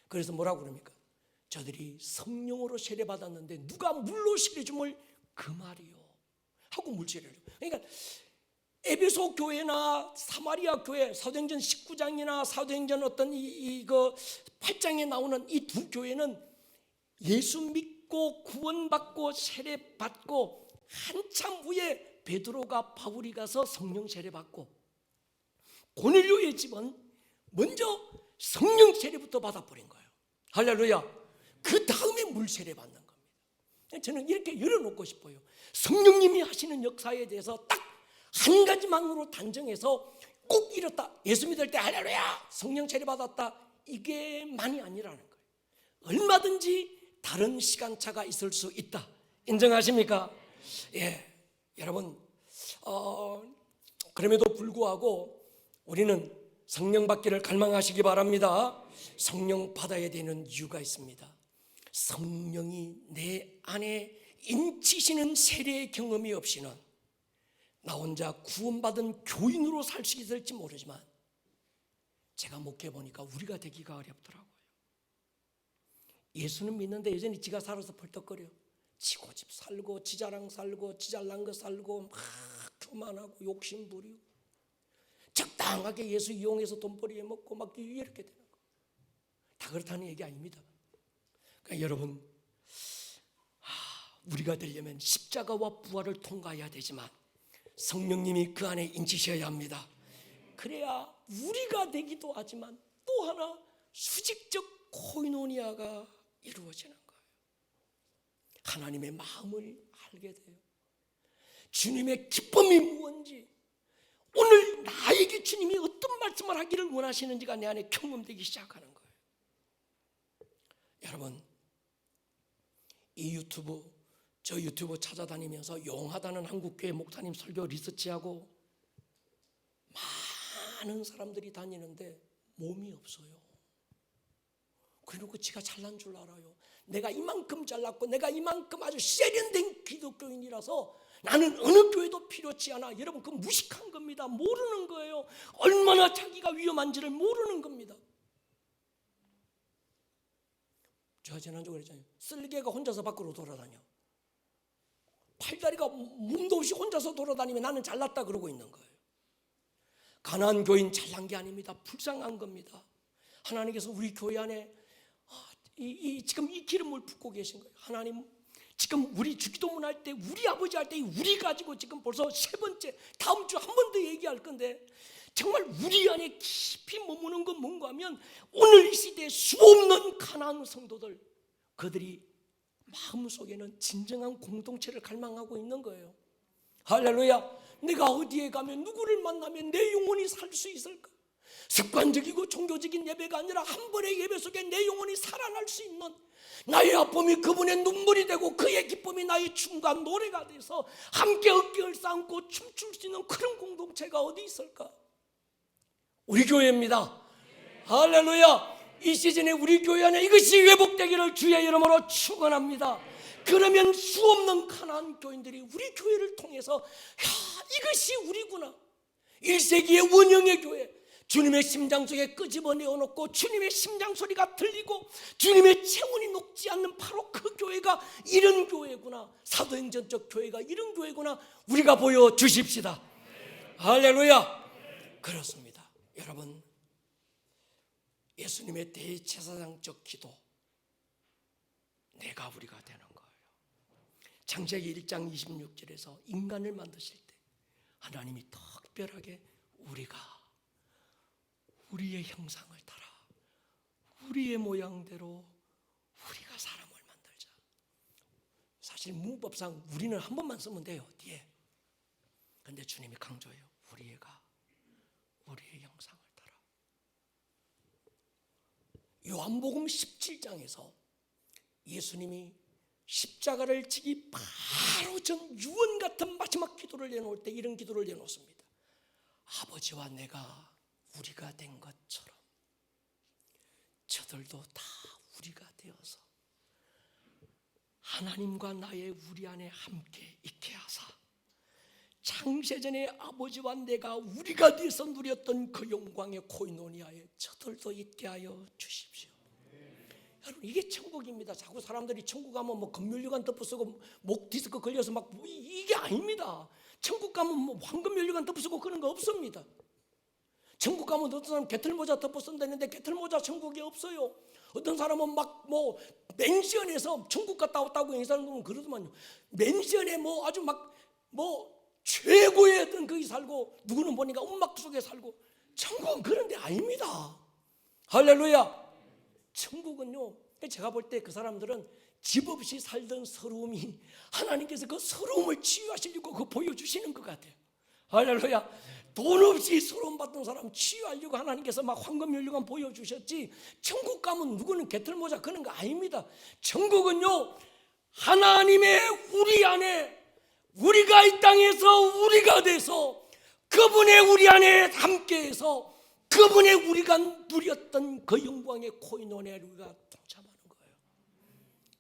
그래서 뭐라고 그럽니까? 저들이 성령으로 세례받았는데 누가 물로 세례줌을 그 말이요 하고 물 세례를. 그러니까 에베소 교회나 사마리아 교회, 사도행전 19장이나 사도행전 어떤 이거 8장에 나오는 이 두 교회는 예수 믿고 구원받고 세례받고 한참 후에 베드로가 바울이 가서 성령 세례받고, 고넬료의 집은 먼저 성령 세례부터 받아버린 거예요. 할렐루야. 그 다음에 물 세례 받는 겁니다. 저는 이렇게 열어놓고 싶어요. 성령님이 하시는 역사에 대해서 딱 한 가지만으로 단정해서 꼭 이렇다, 예수 믿을 때 할렐루야 성령 세례 받았다, 이게 만이 아니라는 거예요. 얼마든지 다른 시간차가 있을 수 있다. 인정하십니까? 예, 여러분 그럼에도 불구하고 우리는 성령 받기를 갈망하시기 바랍니다. 성령 받아야 되는 이유가 있습니다. 성령이 내 안에 인치시는 세례의 경험이 없이는 나 혼자 구원받은 교인으로 살 수 있을지 모르지만 제가 목회해 보니까 우리가 되기가 어렵더라고요. 예수는 믿는데 여전히 지가 살아서 펄떡거려. 지고 집 살고 지 자랑 살고 지 잘난 거 살고 막 교만하고 욕심 부리고 적당하게 예수 이용해서 돈벌이 해먹고 막 이렇게 되는 거. 다 그렇다는 얘기 아닙니다. 그러니까 여러분, 우리가 되려면 십자가와 부활을 통과해야 되지만 성령님이 그 안에 인치셔야 합니다. 그래야 우리가 되기도 하지만 또 하나 수직적 코이노니아가 이루어지는 거예요. 하나님의 마음을 알게 돼요. 주님의 기쁨이 무엇인지, 오늘 나에게 주님이 어떤 말씀을 하기를 원하시는지가 내 안에 경험되기 시작하는 거예요. 여러분, 이 저 유튜브 찾아다니면서 용하다는 한국교회 목사님 설교 리서치하고 많은 사람들이 다니는데 몸이 없어요. 그리고 지가 잘난 줄 알아요. 내가 이만큼 잘났고 내가 이만큼 아주 세련된 기독교인이라서 나는 어느 교회도 필요치 않아. 여러분, 그 무식한 겁니다. 모르는 거예요. 얼마나 자기가 위험한지를 모르는 겁니다. 제가 지난주에 그랬잖아요. 쓸개가 혼자서 밖으로 돌아다녀. 팔다리가 몸도 없이 혼자서 돌아다니면 나는 잘났다 그러고 있는 거예요. 가난한 교인 잘난 게 아닙니다. 불쌍한 겁니다. 하나님께서 우리 교회 안에 지금 이 기름을 붓고 계신 거예요. 하나님, 지금 우리 주기도문 할 때, 우리 아버지 할 때 우리 가지고 지금 벌써 세 번째, 다음 주 한 번 더 얘기할 건데, 정말 우리 안에 깊이 머무는 건 뭔가 하면 오늘 이 시대에 수없는 가난한 성도들, 그들이 마음속에는 진정한 공동체를 갈망하고 있는 거예요. 할렐루야. 내가 어디에 가면 누구를 만나면 내 영혼이 살 수 있을까? 습관적이고 종교적인 예배가 아니라 한 번의 예배 속에 내 영혼이 살아날 수 있는, 나의 아픔이 그분의 눈물이 되고 그의 기쁨이 나의 춤과 노래가 돼서 함께 어깨를 쌓고 춤출 수 있는 그런 공동체가 어디 있을까? 우리 교회입니다. 할렐루야. 이 시즌에 우리 교회 안에 이것이 회복되기를 주의 이름으로 축원합니다. 그러면 수없는 가난한 교인들이 우리 교회를 통해서 이것이 우리구나. 1세기의 원형의 교회, 주님의 심장 속에 끄집어내어 놓고 주님의 심장 소리가 들리고 주님의 체온이 녹지 않는 바로 그 교회가 이런 교회구나. 사도행전적 교회가 이런 교회구나. 우리가 보여주십시다. 할렐루야. 그렇습니다. 여러분, 예수님의 대제사장적 기도, 내가 우리가 되는 거예요. 창세기 1장 26절에서 인간을 만드실 때 하나님이 특별하게 우리의 형상을 따라 우리의 모양대로 우리가 사람을 만들자. 사실 문법상 우리는 한 번만 쓰면 돼요, 뒤에. 근데 주님이 강조해요. 우리의 형상을 따라. 요한복음 17장에서 예수님이 십자가를 지기 바로 전 유언 같은 마지막 기도를 내놓을 때 이런 기도를 내놓습니다. 아버지와 내가 우리가 된 것처럼 저들도 다 우리가 되어서 하나님과 나의 우리 안에 함께 있게 하사 창세전에 아버지와 내가 우리가 돼서 누렸던 그 영광의 코이노니아에 저들도 있게 하여 주십시오. 여러분, 이게 천국입니다. 자꾸 사람들이 천국 가면 뭐 금면류관 덮어쓰고 목 디스크 걸려서 막 이게 아닙니다. 천국 가면 뭐 황금면류관 덮어쓰고 그런 거 없습니다. 천국 가면 어떤 사람 개털모자 덮어쓴다는데 개털모자 천국에 없어요. 어떤 사람은 막 뭐 맨션에서 천국 갔다 왔다고 인사하는 분은 그러더만요. 맨션에 뭐 아주 막 뭐 최고의 어떤 거기 살고, 누구는 보니까 음악 속에 살고. 천국은 그런 데 아닙니다. 할렐루야. 천국은요, 제가 볼 때 그 사람들은 집 없이 살던 서러움이 하나님께서 그 서러움을 치유하시려고 그 보여주시는 것 같아요. 할렐루야. 돈 없이 서러움 받던 사람 치유하려고 하나님께서 막 황금면류관 보여주셨지, 천국 가면 누구는 개털모자 그런 거 아닙니다. 천국은요, 하나님의 우리 안에, 우리가 이 땅에서 우리가 돼서 그분의 우리 안에 함께해서 그분의 우리가 누렸던 그 영광의 코이노니아를 우리가 동참하는 거예요.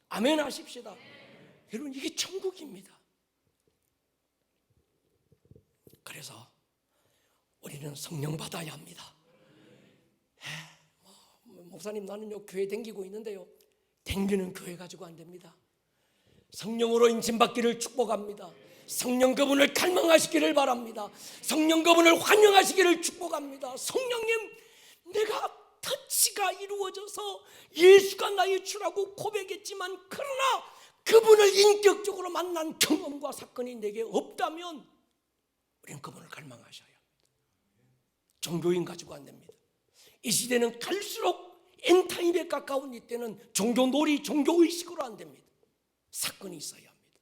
아멘 하십시다. 여러분, 이게 천국입니다. 그래서 우리는 성령 받아야 합니다. 목사님, 나는요 교회 댕기고 있는데요, 댕기는 교회 가지고 안 됩니다. 성령으로 인침받기를 축복합니다. 성령 그분을 갈망하시기를 바랍니다. 성령 그분을 환영하시기를 축복합니다. 성령님, 내가 터치가 이루어져서 예수가 나의 주라고 고백했지만, 그러나 그분을 인격적으로 만난 경험과 사건이 내게 없다면 우리는 그분을 갈망하셔야 합니다. 종교인 가지고 안 됩니다. 이 시대는 갈수록 엔타임에 가까운 이때는 종교놀이, 종교의식으로 안 됩니다. 사건이 있어야 합니다.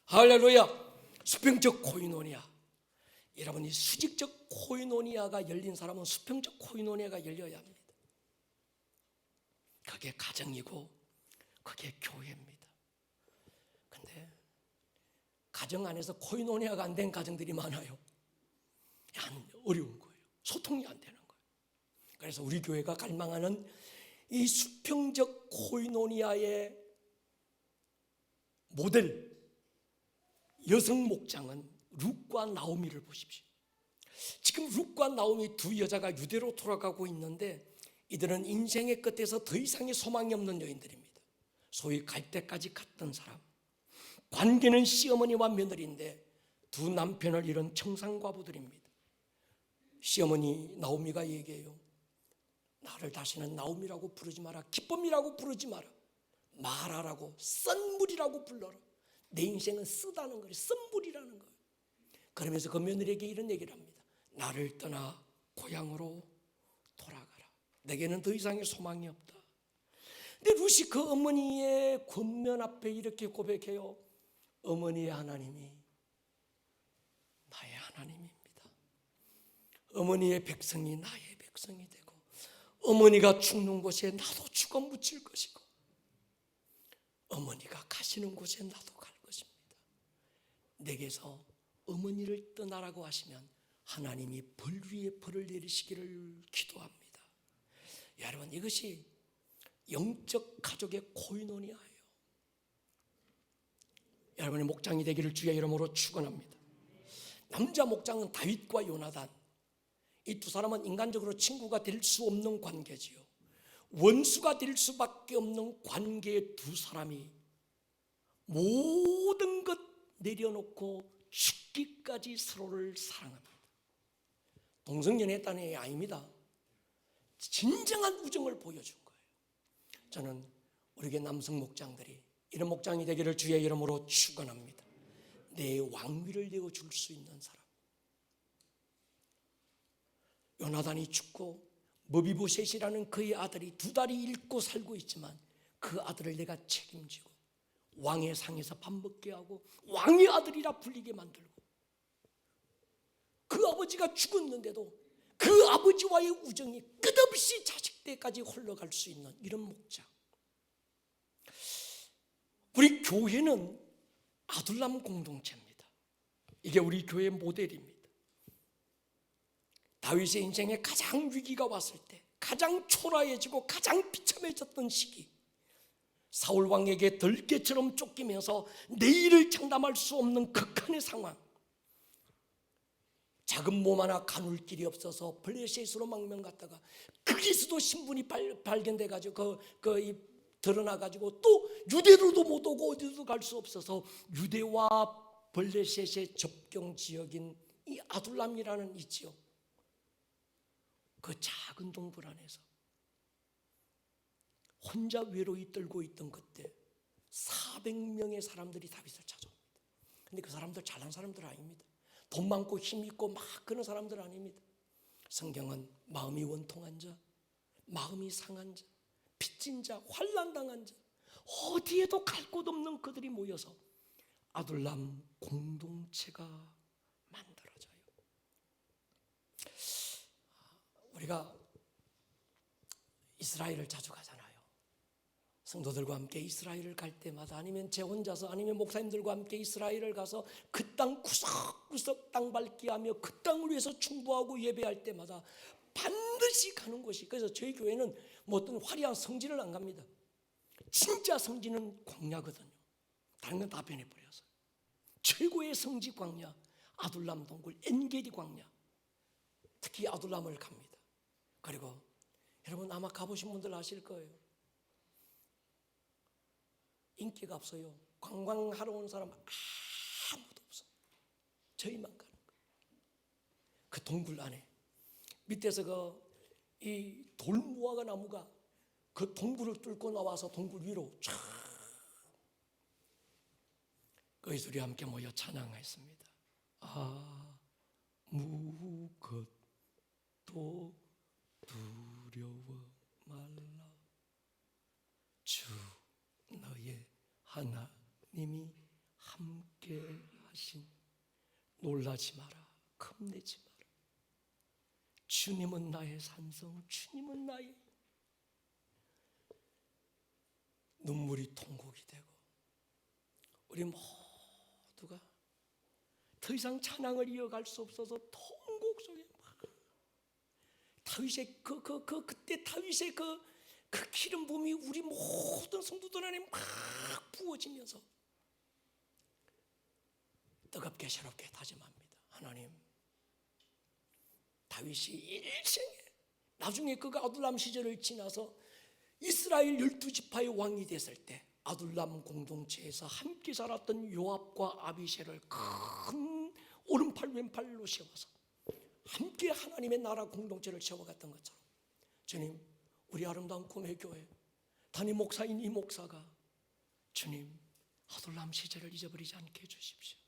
할렐루야. 수평적 코이노니아. 여러분, 이 수직적 코이노니아가 열린 사람은 수평적 코이노니아가 열려야 합니다. 그게 가정이고 그게 교회입니다. 근데 가정 안에서 코이노니아가 안 된 가정들이 많아요. 어려운 거예요. 소통이 안 되는 거예요. 그래서 우리 교회가 갈망하는 이 수평적 코이노니아의 모델 여성 목장은 룻과 나오미를 보십시오. 지금 룻과 나오미 두 여자가 유대로 돌아가고 있는데, 이들은 인생의 끝에서 더 이상의 소망이 없는 여인들입니다. 소위 갈 때까지 갔던 사람. 관계는 시어머니와 며느리인데 두 남편을 잃은 청산과부들입니다. 시어머니 나오미가 얘기해요. 나를 다시는 나오미라고 부르지 마라. 기쁨이라고 부르지 마라. 마라라고, 썬물이라고 불러라. 내 인생은 쓰다는 거예요. 썬물이라는 거예요. 그러면서 그 며느리에게 이런 얘기를 합니다. 나를 떠나 고향으로 돌아가라. 내게는 더 이상의 소망이 없다. 근데 룻이 그 어머니의 권면 앞에 이렇게 고백해요. 어머니의 하나님이 나의 하나님입니다. 어머니의 백성이 나의 백성이 되고, 어머니가 죽는 곳에 나도 죽어 묻힐 것이고, 어머니가 가시는 곳에 나도 갈 것입니다. 내게서 어머니를 떠나라고 하시면 하나님이 벌 위에 벌을 내리시기를 기도합니다. 여러분, 이것이 영적 가족의 코이노니아예요. 여러분의 목장이 되기를 주의 이름으로 축원합니다. 남자 목장은 다윗과 요나단, 이 두 사람은 인간적으로 친구가 될 수 없는 관계지요. 원수가 될 수밖에 없는 관계의 두 사람이 모든 것 내려놓고 죽기까지 서로를 사랑합니다. 동성연애했다는 얘기 아닙니다. 진정한 우정을 보여준 거예요. 저는 우리의 남성 목장들이 이런 목장이 되기를 주의 이름으로 축원합니다. 내 왕위를 내어줄 수 있는 사람. 요나단이 죽고 머비보셋이라는 그의 아들이 두 다리 잃고 살고 있지만, 그 아들을 내가 책임지고 왕의 상에서 밥 먹게 하고 왕의 아들이라 불리게 만들고, 그 아버지가 죽었는데도 그 그 아버지와의 우정이 끝없이 자식들까지 흘러갈 수 있는 이런 목자. 우리 교회는 아둘람 공동체입니다. 이게 우리 교회의 모델입니다. 다윗의 인생에 가장 위기가 왔을 때, 가장 초라해지고 가장 비참해졌던 시기, 사울 왕에게 들깨처럼 쫓기면서 내일을 장담할 수 없는 극한의 상황, 작은 몸 하나 가눌 길이 없어서 블레셋으로 망명 갔다가 거기서도 신분이 발견돼가지고 드러나가지고 또 유대로도 못 오고 어디도 갈 수 없어서 유대와 블레셋의 접경 지역인 이 아둘람이라는 이 지역, 그 작은 동굴 안에서 혼자 외로이 떨고 있던 그때 400명의 사람들이 다윗을 찾아옵니다. 근데 그 사람들 잘난 사람들 아닙니다. 돈 많고 힘 있고 막 그런 사람들 아닙니다. 성경은 마음이 원통한 자, 마음이 상한 자, 빚진 자, 환난당한 자, 어디에도 갈 곳 없는 그들이 모여서 아둘람 공동체가 만들어져요. 우리가 이스라엘을 자주 가잖아요. 성도들과 함께 이스라엘을 갈 때마다, 아니면 제 혼자서, 아니면 목사님들과 함께 이스라엘을 가서 그 땅 구석구석 땅 밟기 하며 그 땅을 위해서 충고하고 예배할 때마다 반드시 가는 곳이, 그래서 저희 교회는 뭐 어떤 화려한 성지를 안 갑니다. 진짜 성지는 광야거든요. 다른 건 다 변해버려서 최고의 성지 광야, 아둘람 동굴, 엔게디 광야, 특히 아둘람을 갑니다. 그리고 여러분 아마 가보신 분들 아실 거예요. 인기가 없어요. 관광하러 온 사람 아무도 없어. 저희만 가는 거예요. 그 동굴 안에 밑에서 이 돌무화과 나무가 그 동굴을 뚫고 나와서 동굴 위로 쫙, 거기서 우리 함께 모여 찬양했습니다. 아무것도 두려워 말라. 주 너의 하나님이 함께 하신, 놀라지 마라, 겁내지 마라. 주님은 나의 산성, 주님은 나의, 눈물이 통곡이 되고 우리 모두가 더 이상 찬양을 이어갈 수 없어서 통곡 속에 막 다윗의 그때 다윗의 그 기름 부음이 우리 모든 성도들 안에 막 부어지면서 뜨겁게 새롭게 다짐합니다. 하나님, 다윗이 일생에 나중에 그가 아둘람 시절을 지나서 이스라엘 12지파의 왕이 됐을 때 아둘람 공동체에서 함께 살았던 요압과 아비새를 큰 오른팔 왼팔로 세워서 함께 하나님의 나라 공동체를 세워갔던 것처럼, 주님, 우리 아름다운 꿈의 교회 담임 목사인 이 목사가 주님 아둘람 시절을 잊어버리지 않게 해주십시오.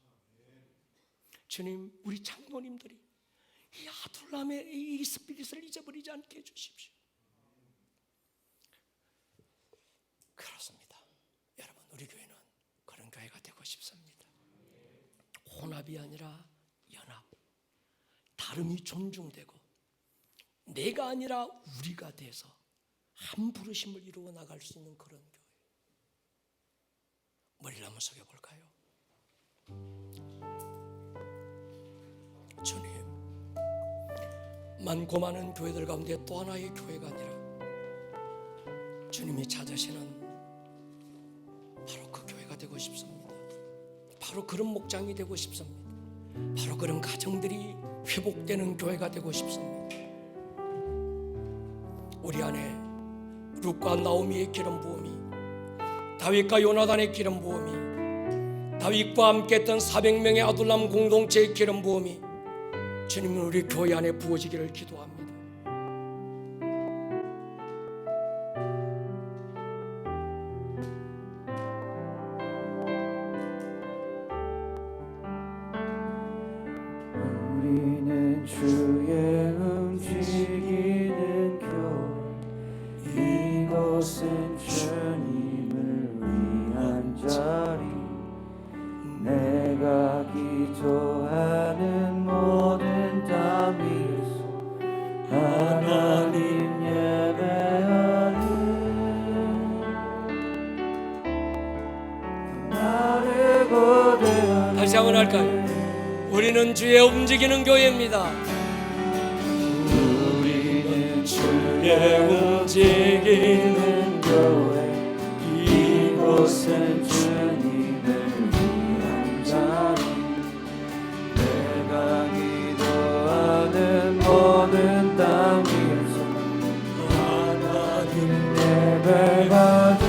주님, 우리 장로님들이 이 아둘람의 이 스피릿을 잊어버리지 않게 해주십시오. 그렇습니다. 여러분, 우리 교회는 그런 교회가 되고 싶습니다. 혼합이 아니라 연합, 다름이 존중되고 내가 아니라 우리가 돼서 한 부르심을 이루어 나갈 수 있는 그런 교회. 머리를 한번 숙여볼까요? 주님, 많고 많은 교회들 가운데 또 하나의 교회가 아니라 주님이 찾으시는 바로 그 교회가 되고 싶습니다. 바로 그런 목장이 되고 싶습니다. 바로 그런 가정들이 회복되는 교회가 되고 싶습니다. 우리 안에 룻과 나오미의 기름 부음이, 다윗과 요나단의 기름 부음이, 다윗과 함께했던 400명의 아둘람 공동체의 기름 부음이 주님은 우리 교회 안에 부어지기를 기도합니다. 우리는 주의 움직이는 교회, 이곳은 주님을 위한 자리. 내가 기도하는 모든 땀 위에서 다시 한번 할까요? 우리는 주의 움직이는 교회입니다. 우리는 주의 움직이는 교회 이곳은 주님을 위한 자리 내가 기도하는 모든 땅 위에서 하나님 예배받은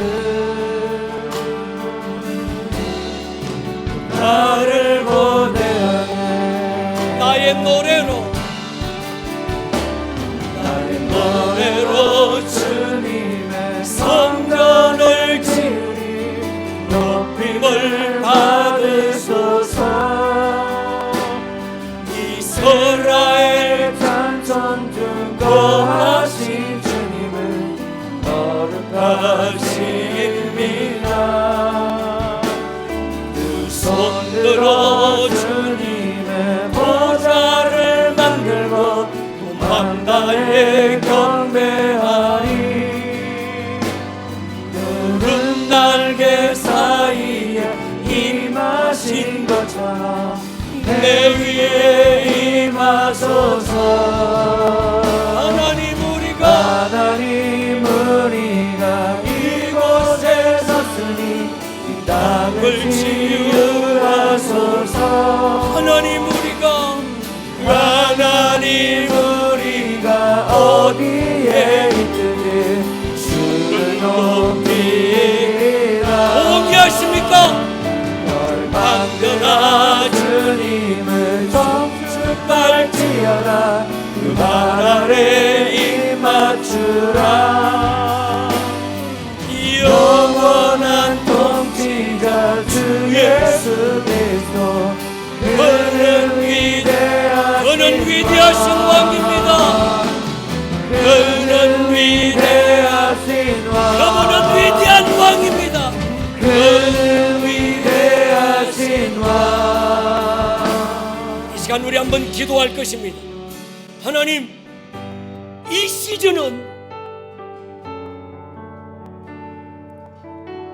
나를 보내하네 나의 노래로 주님의 성전을 지으리 높임을 받으소서 이스라엘 찬송 중 거하신 주님을 거룩하십니다 두 손 들어 주님의 보좌를 만들고 밤다에 경배하리 푸른 날개 사이에 임하신 것처럼 내 위에 임하소서 하나님 우리가 이곳에 섰으니 이 땅을 치유하소서 하나님 우리가 어디에 있든지 주를 높이라 동의하십니까? 열방되나 주님을 정축할지어다 그 발 아래 입 맞추라 영원한 통치자 주 예수 그리스도 그는 위대하신 왕입니다. 그는 위대하신 왕 그분은 위대한 왕입니다. 그는 위대하신 왕 이 시간 우리 한번 기도할 것입니다. 하나님, 이 시즌은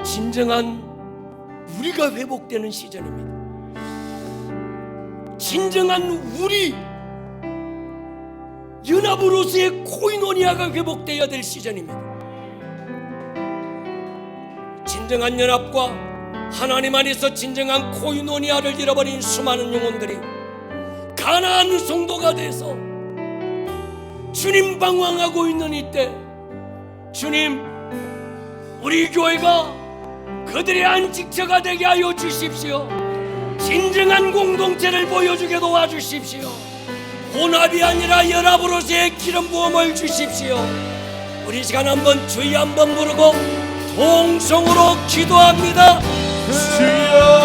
진정한 우리가 회복되는 시즌입니다. 진정한 우리 연합으로서의 코이노니아가 회복되어야 될 시즌입니다. 진정한 연합과 하나님 안에서 진정한 코이노니아를 잃어버린 수많은 영혼들이 가나안 성도가 돼서 주님 방황하고 있는 이때, 주님, 우리 교회가 그들의 안식처가 되게 하여 주십시오. 진정한 공동체를 보여주게 도와주십시오. 혼합이 아니라 연합으로서의 기름 부음을 주십시오. 우리 시간 한번 주의 한번 부르고 동성으로 기도합니다. 주여